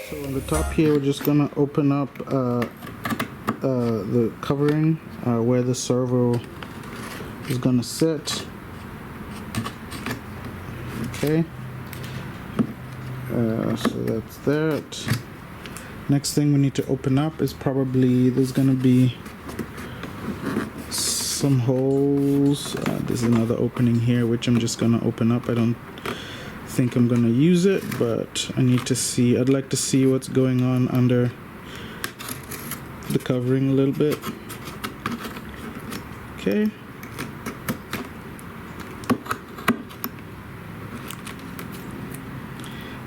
So on the top here, we're just gonna open up the covering where the servo is gonna sit. Okay. So that's that. Next thing we need to open up is probably there's gonna be some holes. There's another opening here which I'm just gonna open up. I don't think I'm gonna use it, but I need to see. I'd like to see what's going on under the covering a little bit. Okay.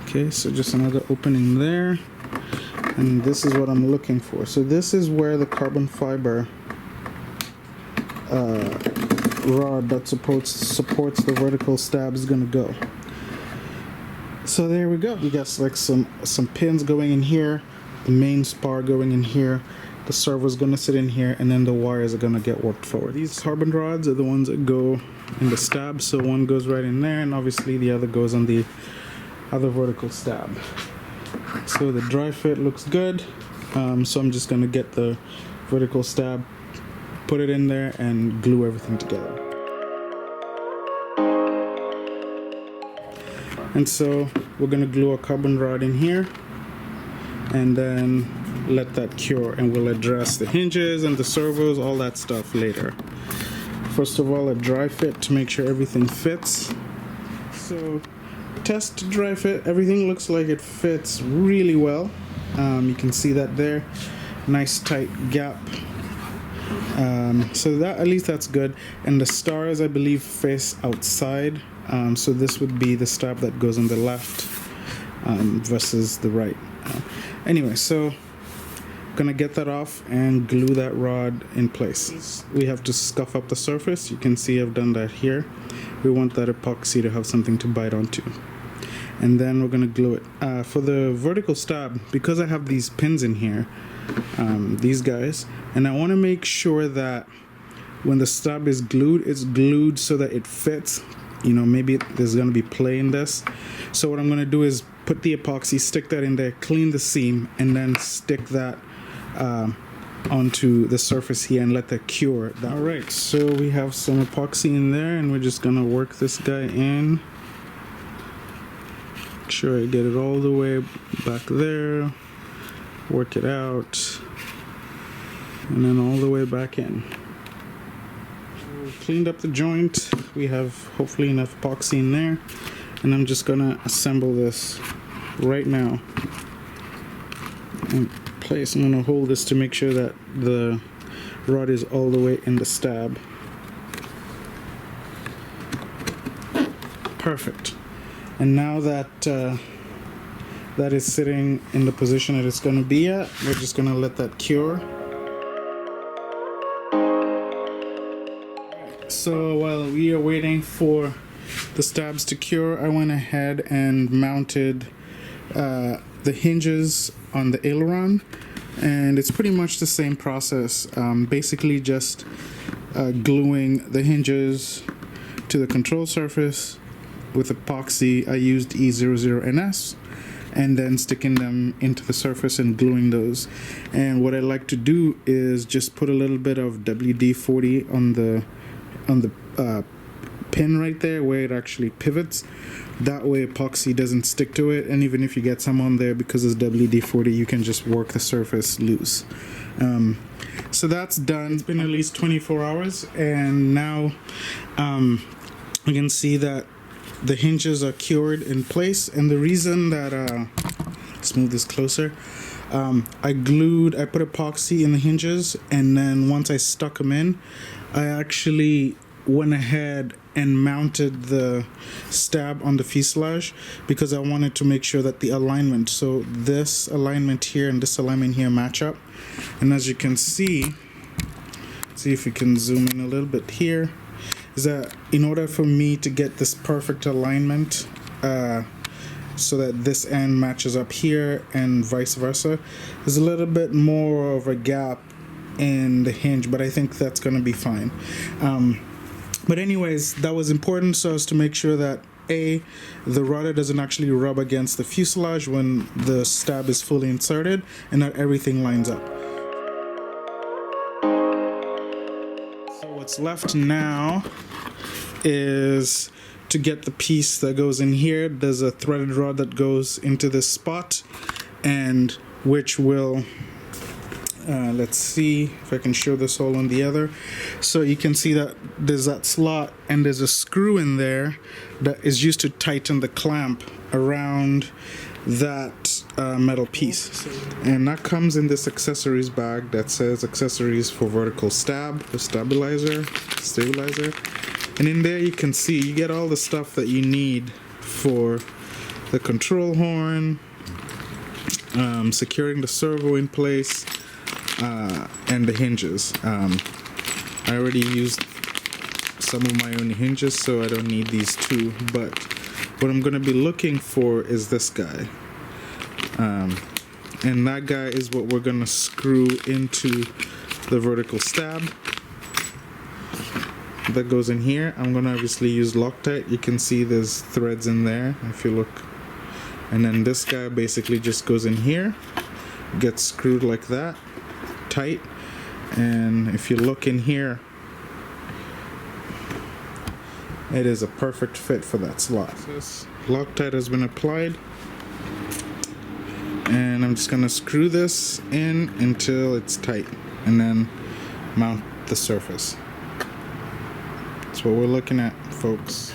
Okay, so just another opening there, and this is what I'm looking for. So this is where the carbon fiber rod that supports the vertical stab is gonna go. So there we go. We got like some pins going in here, the main spar going in here, the servo is gonna sit in here, and then the wires are gonna get worked forward. These carbon rods are the ones that go in the stab, so one goes right in there, and obviously the other goes on the other vertical stab. So the dry fit looks good, so I'm just gonna get the vertical stab, put it in there, and glue everything together. And so we're gonna glue a carbon rod in here and then let that cure, and we'll address the hinges and the servos, all that stuff later. First of all, a dry fit to make sure everything fits. So test dry fit, everything looks like it fits really well. You can see that there, nice tight gap. So that, at least that's good. And the stars, I believe, face outside. So this would be the stab that goes on the left versus the right. Anyway, so gonna get that off and glue that rod in place. We have to scuff up the surface. You can see I've done that here. We want that epoxy to have something to bite onto. And then we're gonna glue it. For the vertical stab, because I have these pins in here, these guys, and I wanna make sure that when the stab is glued, it's glued so that it fits. You know, maybe there's gonna be play in this. So what I'm gonna do is put the epoxy, stick that in there, clean the seam, and then stick that onto the surface here and let that cure. Alright, so we have some epoxy in there, and we're just gonna work this guy in. Make sure I get it all the way back there, work it out, and then all the way back in. We cleaned up the joint. We have hopefully enough epoxy in there, and I'm just gonna assemble this right now in place. I'm gonna hold this to make sure that the rod is all the way in the stab. Perfect. And now that that is sitting in the position that it's gonna be at, we're just gonna let that cure. So while we are waiting for the stabs to cure, I went ahead and mounted the hinges on the aileron, and it's pretty much the same process. Basically just gluing the hinges to the control surface with epoxy. I used E00NS, and then sticking them into the surface and gluing those. And what I like to do is just put a little bit of WD-40 on the pin right there where it actually pivots. That way epoxy doesn't stick to it, and even if you get some on there, because it's WD-40, you can just work the surface loose. So that's done. It's been at least 24 hours, and now you can see that the hinges are cured in place. And the reason that let's move this closer, I put epoxy in the hinges, and then once I stuck them in, I actually went ahead and mounted the stab on the fuselage, because I wanted to make sure that the alignment, so this alignment here and this alignment here, match up. And as you can see if we can zoom in a little bit here, is that in order for me to get this perfect alignment, so that this end matches up here and vice versa. There's a little bit more of a gap in the hinge, but I think that's going to be fine. But anyways, that was important so as to make sure that the rudder doesn't actually rub against the fuselage when the stab is fully inserted, and that everything lines up. So what's left now is to get the piece that goes in here. There's a threaded rod that goes into this spot, and which will let's see if I can show this hole on the other. So you can see that there's that slot, and there's a screw in there that is used to tighten the clamp around that metal piece. And that comes in this accessories bag that says accessories for vertical stab, the stabilizer. And in there you can see you get all the stuff that you need for the control horn, securing the servo in place, and the hinges. I already used some of my own hinges, so I don't need these two, but what I'm going to be looking for is this guy. And that guy is what we're going to screw into the vertical stab. That goes in here. I'm going to obviously use Loctite. You can see there's threads in there if you look. And then this guy basically just goes in here, gets screwed like that, tight, and if you look in here, it is a perfect fit for that slot. This Loctite has been applied, and I'm just gonna screw this in until it's tight and then mount the surface. That's what we're looking at, folks.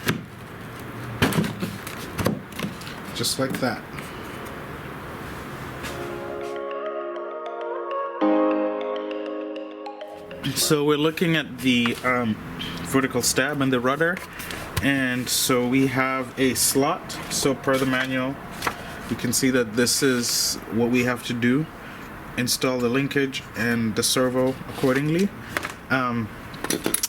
Just like that. So we're looking at the vertical stab and the rudder, and so we have a slot. So per the manual, you can see that this is what we have to do: install the linkage and the servo accordingly. And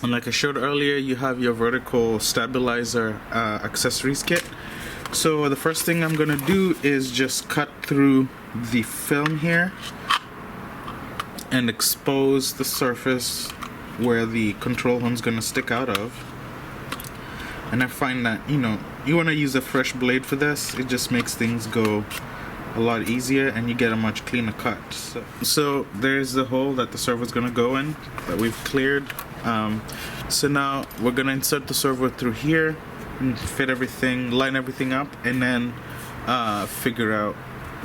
like I showed earlier, you have your vertical stabilizer accessories kit. So the first thing I'm gonna do is just cut through the film here and expose the surface where the control horn's gonna stick out of. And I find that, you know, you wanna use a fresh blade for this. It just makes things go a lot easier and you get a much cleaner cut. So there's the hole that the servo's gonna go in that we've cleared. So now we're gonna insert the servo through here and fit everything, line everything up, and then figure out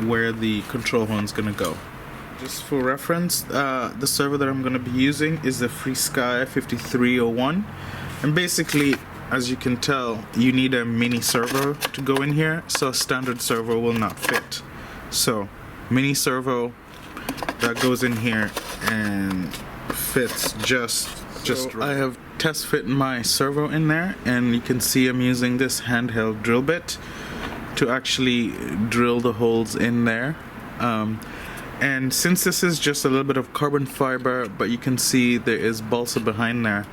where the control horn's gonna go. Just for reference, the servo that I'm going to be using is the FreeSky 5301, and basically, as you can tell, you need a mini servo to go in here, so a standard servo will not fit. So mini servo that goes in here and fits just right. I have test fit my servo in there, and you can see I'm using this handheld drill bit to actually drill the holes in there. And since this is just a little bit of carbon fiber, but you can see there is balsa behind there,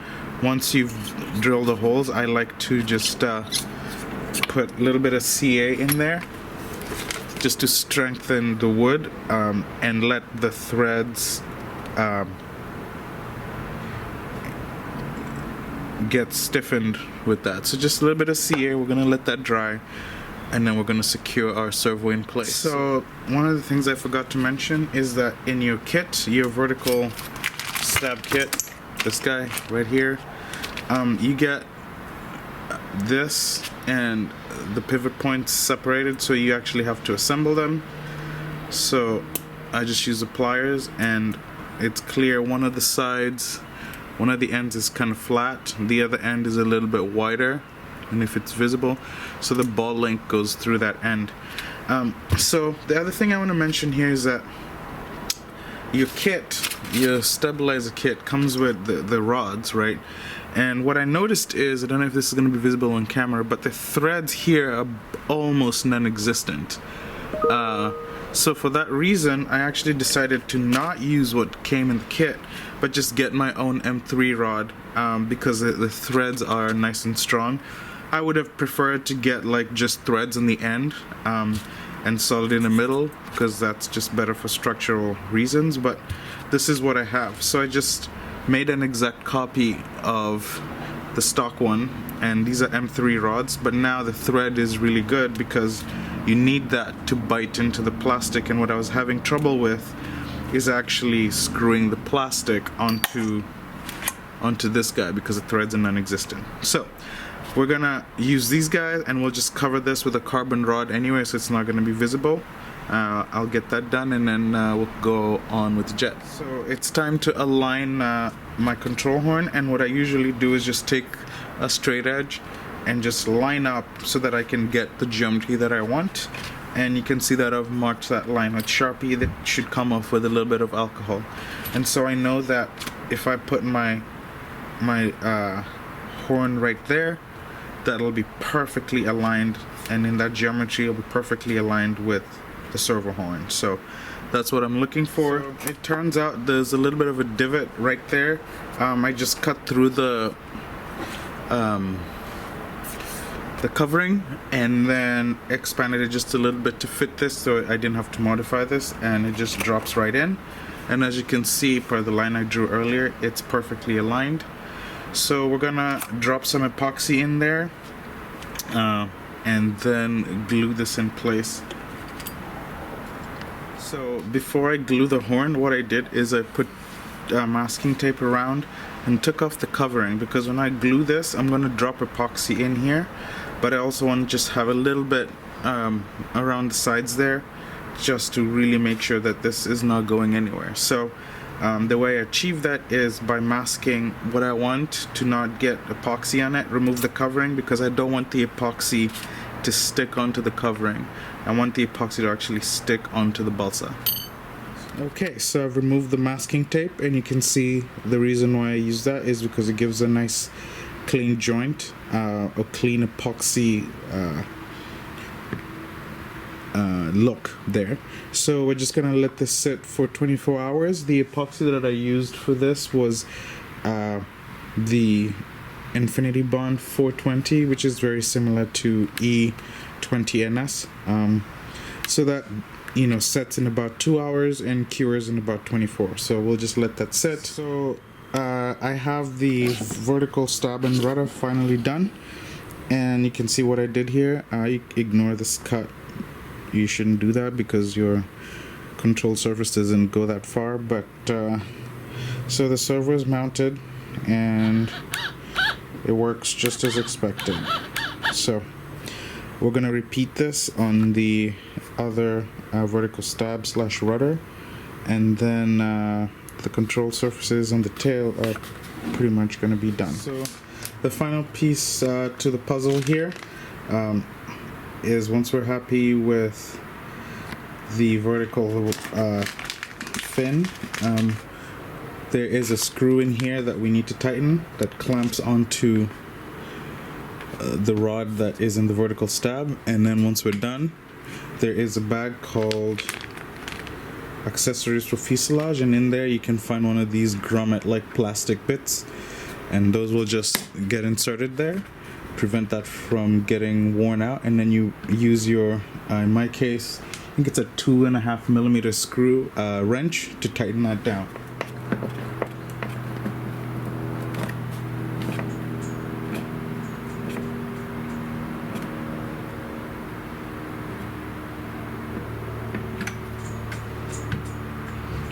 once you've drilled the holes, I like to just put a little bit of CA in there just to strengthen the wood, and let the threads get stiffened with that. So just a little bit of CA, we're going to let that dry, and then we're going to secure our servo in place. So one of the things I forgot to mention is that in your kit, your vertical stab kit, this guy right here, you get this and the pivot points separated, so you actually have to assemble them. So I just use the pliers, and it's clear one of the sides, one of the ends is kind of flat, the other end is a little bit wider, and if it's visible, so the ball link goes through that end. So the other thing I want to mention here is that your kit, your stabilizer kit, comes with the rods, right? And what I noticed is, I don't know if this is going to be visible on camera, but the threads here are almost non-existent. So for that reason, I actually decided to not use what came in the kit, but just get my own M3 rod, because the threads are nice and strong. I would have preferred to get like just threads in the end and solid in the middle, because that's just better for structural reasons, but this is what I have. So I just made an exact copy of the stock one, and these are M3 rods, but now the thread is really good because you need that to bite into the plastic, and what I was having trouble with is actually screwing the plastic onto this guy because the threads are non-existent. So we're gonna use these guys, and we'll just cover this with a carbon rod anyway, so it's not gonna be visible. I'll get that done, and then we'll go on with the jet. So it's time to align my control horn, and what I usually do is just take a straight edge and just line up so that I can get the geometry that I want. And you can see that I've marked that line with Sharpie. That should come off with a little bit of alcohol. And so I know that if I put my horn right there, that'll be perfectly aligned, and in that geometry it'll be perfectly aligned with the servo horn. So that's what I'm looking for. So it turns out there's a little bit of a divot right there. I just cut through the covering and then expanded it just a little bit to fit this, so I didn't have to modify this, and it just drops right in. And as you can see, per the line I drew earlier, it's perfectly aligned. So we're gonna drop some epoxy in there and then glue this in place. So before I glue the horn, what I did is I put masking tape around and took off the covering, because when I glue this, I'm gonna drop epoxy in here, but I also want to just have a little bit around the sides there, just to really make sure that this is not going anywhere. So the way I achieve that is by masking what I want to not get epoxy on it, remove the covering, because I don't want the epoxy to stick onto the covering. I want the epoxy to actually stick onto the balsa. Okay, so I've removed the masking tape, and you can see the reason why I use that is because it gives a nice clean joint, a clean epoxy look there. So we're just gonna let this sit for 24 hours. The epoxy that I used for this was the Infinity Bond 420, which is very similar to E20NS. So that, you know, sets in about 2 hours and cures in about 24. So we'll just let that sit. So I have the vertical stab and rudder finally done, and you can see what I did here. Ignore this cut. You shouldn't do that because your control surface doesn't go that far, but so the servo is mounted and it works just as expected. So we're gonna repeat this on the other vertical stab / rudder, and then the control surfaces on the tail are pretty much gonna be done. So the final piece to the puzzle here is, once we're happy with the vertical fin, there is a screw in here that we need to tighten that clamps onto the rod that is in the vertical stab. And then once we're done, there is a bag called accessories for fuselage, and in there you can find one of these grommet like plastic bits, and those will just get inserted there, prevent that from getting worn out, and then you use your in my case, I think it's a 2.5mm screw wrench to tighten that down.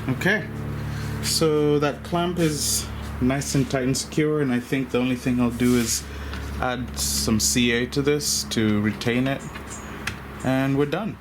Okay, so that clamp is nice and tight and secure, and I think the only thing I'll do is add some CA to this to retain it, and we're done.